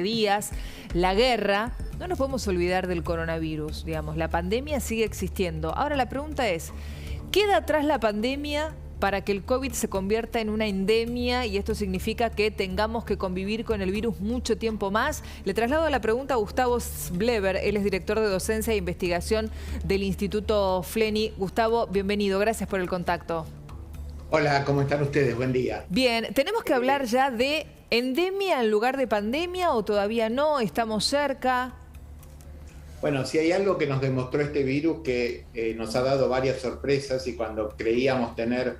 días, la guerra, no nos podemos olvidar del coronavirus, digamos, la pandemia sigue existiendo. Ahora la pregunta es, ¿queda atrás la pandemia para que el COVID se convierta en una endemia y esto significa que tengamos que convivir con el virus mucho tiempo más? Le traslado la pregunta a Gustavo Sblever, él es director de docencia e investigación del Instituto Fleni. Gustavo, bienvenido, gracias por el contacto. Hola, ¿cómo están ustedes? Buen día. Bien, ¿tenemos que hablar ya de endemia en lugar de pandemia o todavía no? ¿Estamos cerca? Bueno, si hay algo que nos demostró este virus que nos ha dado varias sorpresas y cuando creíamos tener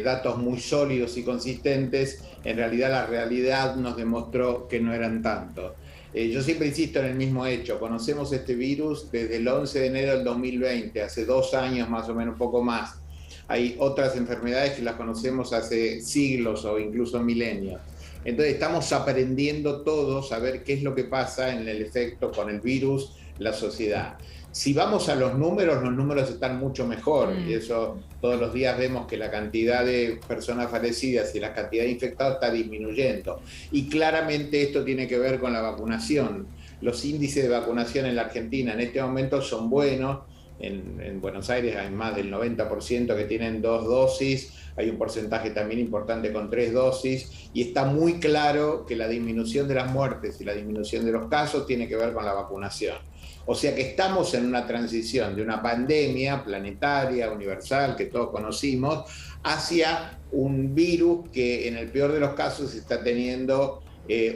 datos muy sólidos y consistentes, en realidad la realidad nos demostró que no eran tanto. Yo siempre insisto en el mismo hecho, conocemos este virus desde el 11 de enero del 2020, hace 2 años más o menos, un poco más. Hay otras enfermedades que las conocemos hace siglos o incluso milenios. Entonces estamos aprendiendo todos a ver qué es lo que pasa en el efecto con el virus, la sociedad. Si vamos a los números están mucho mejor. Y eso todos los días vemos que la cantidad de personas fallecidas y la cantidad de infectados está disminuyendo. Y claramente esto tiene que ver con la vacunación. Los índices de vacunación en la Argentina en este momento son buenos. En Buenos Aires hay más del 90% que tienen 2 dosis, hay un porcentaje también importante con 3 dosis y está muy claro que la disminución de las muertes y la disminución de los casos tiene que ver con la vacunación. O sea que estamos en una transición de una pandemia planetaria, universal, que todos conocimos, hacia un virus que en el peor de los casos está teniendo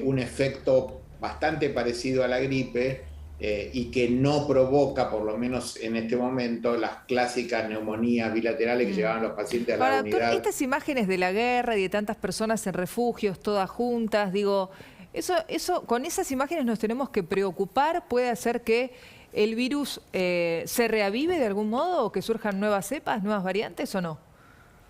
un efecto bastante parecido a la gripe, y que no provoca, por lo menos en este momento, las clásicas neumonías bilaterales que llevaban los pacientes a la Ahora, unidad. doctor, estas imágenes de la guerra y de tantas personas en refugios, todas juntas, digo, con esas imágenes nos tenemos que preocupar. ¿Puede hacer que el virus se reavive de algún modo o que surjan nuevas cepas, nuevas variantes o no?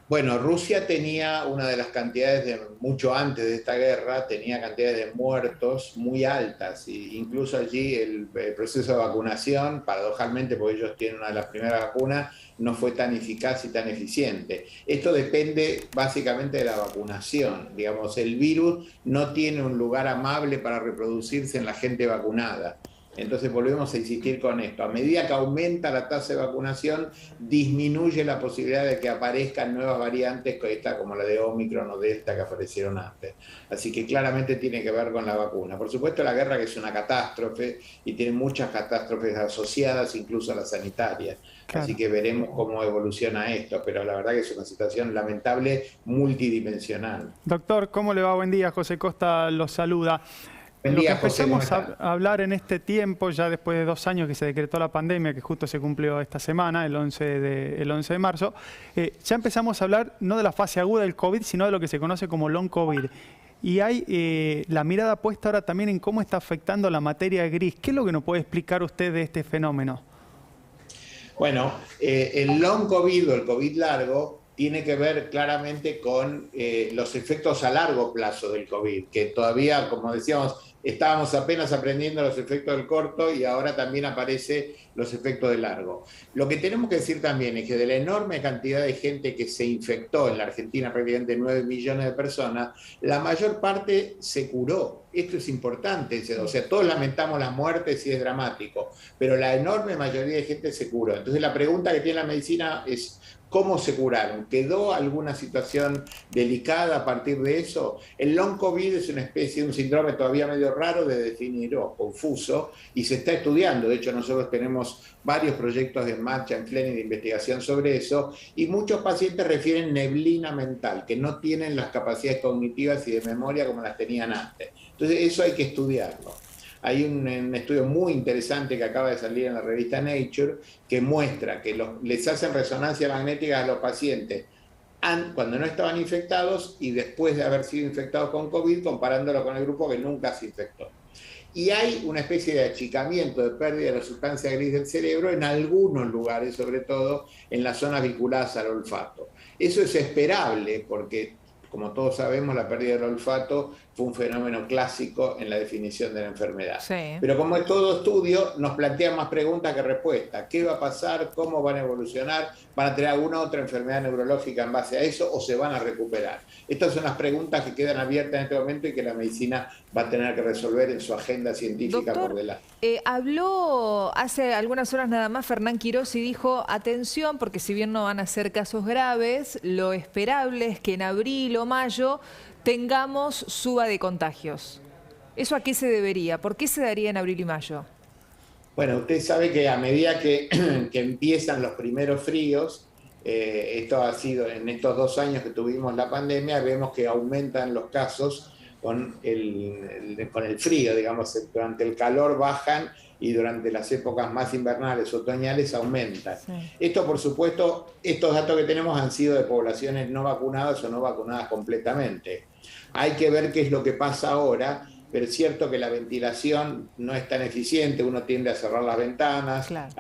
Bueno, Rusia tenía una de las cantidades mucho antes de esta guerra, tenía cantidades de muertos muy altas, e incluso allí el proceso de vacunación, paradojalmente porque ellos tienen una de las primeras vacunas, no fue tan eficaz y tan eficiente. Esto depende básicamente de la vacunación. Digamos, el virus no tiene un lugar amable para reproducirse en la gente vacunada. Entonces volvemos a insistir con esto. A medida que aumenta la tasa de vacunación, disminuye la posibilidad de que aparezcan nuevas variantes como la de Omicron o Delta que aparecieron antes. Así que claramente tiene que ver con la vacuna. Por supuesto, la guerra que es una catástrofe y tiene muchas catástrofes asociadas incluso a la sanitaria. Claro. Así que veremos cómo evoluciona esto, pero la verdad que es una situación lamentable multidimensional. Doctor, ¿cómo le va? Buen día. José Costa los saluda. Lo que empezamos a hablar en este tiempo, ya después de 2 años que se decretó la pandemia, que justo se cumplió esta semana, el 11 de marzo, ya empezamos a hablar no de la fase aguda del COVID, sino de lo que se conoce como long COVID. Y hay la mirada puesta ahora también en cómo está afectando la materia gris. ¿Qué es lo que nos puede explicar usted de este fenómeno? Bueno, el long COVID o el COVID largo tiene que ver claramente con los efectos a largo plazo del COVID, que todavía, como decíamos, estábamos apenas aprendiendo los efectos del corto y ahora también aparecen los efectos del largo. Lo que tenemos que decir también es que de la enorme cantidad de gente que se infectó en la Argentina, prácticamente 9 millones de personas, la mayor parte se curó. Esto es importante, o sea, todos lamentamos las muertes y es dramático, pero la enorme mayoría de gente se curó. Entonces la pregunta que tiene la medicina es ¿cómo se curaron? ¿Quedó alguna situación delicada a partir de eso? El long COVID es una especie de un síndrome todavía medio raro de definir o confuso y se está estudiando. De hecho, nosotros tenemos varios proyectos en marcha en Fleni de investigación sobre eso y muchos pacientes refieren neblina mental, que no tienen las capacidades cognitivas y de memoria como las tenían antes. Entonces, eso hay que estudiarlo. Hay un estudio muy interesante que acaba de salir en la revista Nature que muestra que les hacen resonancia magnética a los pacientes cuando no estaban infectados y después de haber sido infectados con COVID, comparándolo con el grupo que nunca se infectó. Y hay una especie de achicamiento, de pérdida de la sustancia gris del cerebro en algunos lugares, sobre todo en las zonas vinculadas al olfato. Eso es esperable porque como todos sabemos, la pérdida del olfato fue un fenómeno clásico en la definición de la enfermedad. Sí. Pero como es todo estudio, nos plantea más preguntas que respuestas. ¿Qué va a pasar? ¿Cómo van a evolucionar? ¿Van a tener alguna otra enfermedad neurológica en base a eso o se van a recuperar? Estas son las preguntas que quedan abiertas en este momento y que la medicina va a tener que resolver en su agenda científica. Doctor, por delante. Habló hace algunas horas nada más Fernán Quirós y dijo, atención, porque si bien no van a ser casos graves, lo esperable es que en abril o mayo tengamos suba de contagios. ¿Eso a qué se debería? ¿Por qué se daría en abril y mayo? Bueno, usted sabe que a medida que empiezan los primeros fríos, esto ha sido en estos 2 años que tuvimos la pandemia, vemos que aumentan los casos con el frío, digamos, durante el calor bajan y durante las épocas más invernales, otoñales, aumentan. Sí. Esto, por supuesto, estos datos que tenemos han sido de poblaciones no vacunadas o no vacunadas completamente. Hay que ver qué es lo que pasa ahora, pero es cierto que la ventilación no es tan eficiente, uno tiende a cerrar las ventanas, claro.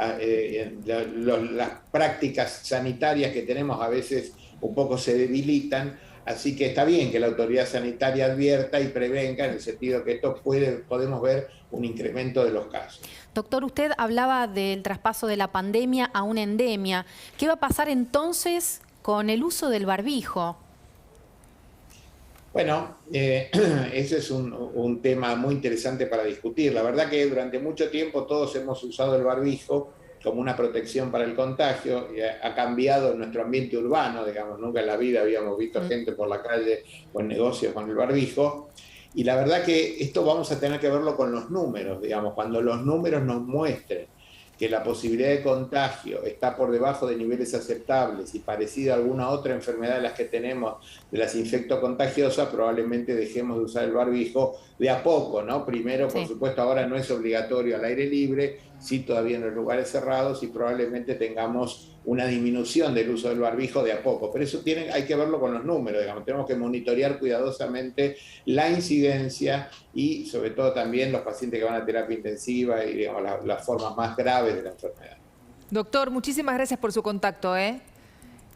Las prácticas sanitarias que tenemos a veces un poco se debilitan, así que está bien que la autoridad sanitaria advierta y prevenga en el sentido que esto podemos ver un incremento de los casos. Doctor, usted hablaba del traspaso de la pandemia a una endemia. ¿Qué va a pasar entonces con el uso del barbijo? Bueno, ese es un tema muy interesante para discutir. La verdad que durante mucho tiempo todos hemos usado el barbijo como una protección para el contagio, y ha cambiado en nuestro ambiente urbano, digamos, nunca en la vida habíamos visto gente por la calle o en negocios con el barbijo, y la verdad que esto vamos a tener que verlo con los números, digamos, cuando los números nos muestren que la posibilidad de contagio está por debajo de niveles aceptables y parecido a alguna otra enfermedad de las que tenemos, de las infectocontagiosas, probablemente dejemos de usar el barbijo de a poco, ¿no? Primero, por supuesto, ahora no es obligatorio al aire libre, sí todavía en los lugares cerrados y probablemente tengamos una disminución del uso del barbijo de a poco. Pero eso hay que verlo con los números, digamos. Tenemos que monitorear cuidadosamente la incidencia y sobre todo también los pacientes que van a terapia intensiva y digamos, las formas más graves de la enfermedad. Doctor, muchísimas gracias por su contacto, ¿eh?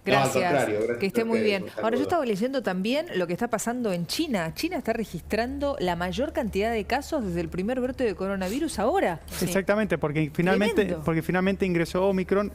Gracias, no, al contrario, gracias, que esté muy bien. Ahora, yo estaba leyendo también lo que está pasando en China. China está registrando la mayor cantidad de casos desde el primer brote de coronavirus ahora. Exactamente, porque finalmente ingresó Omicron.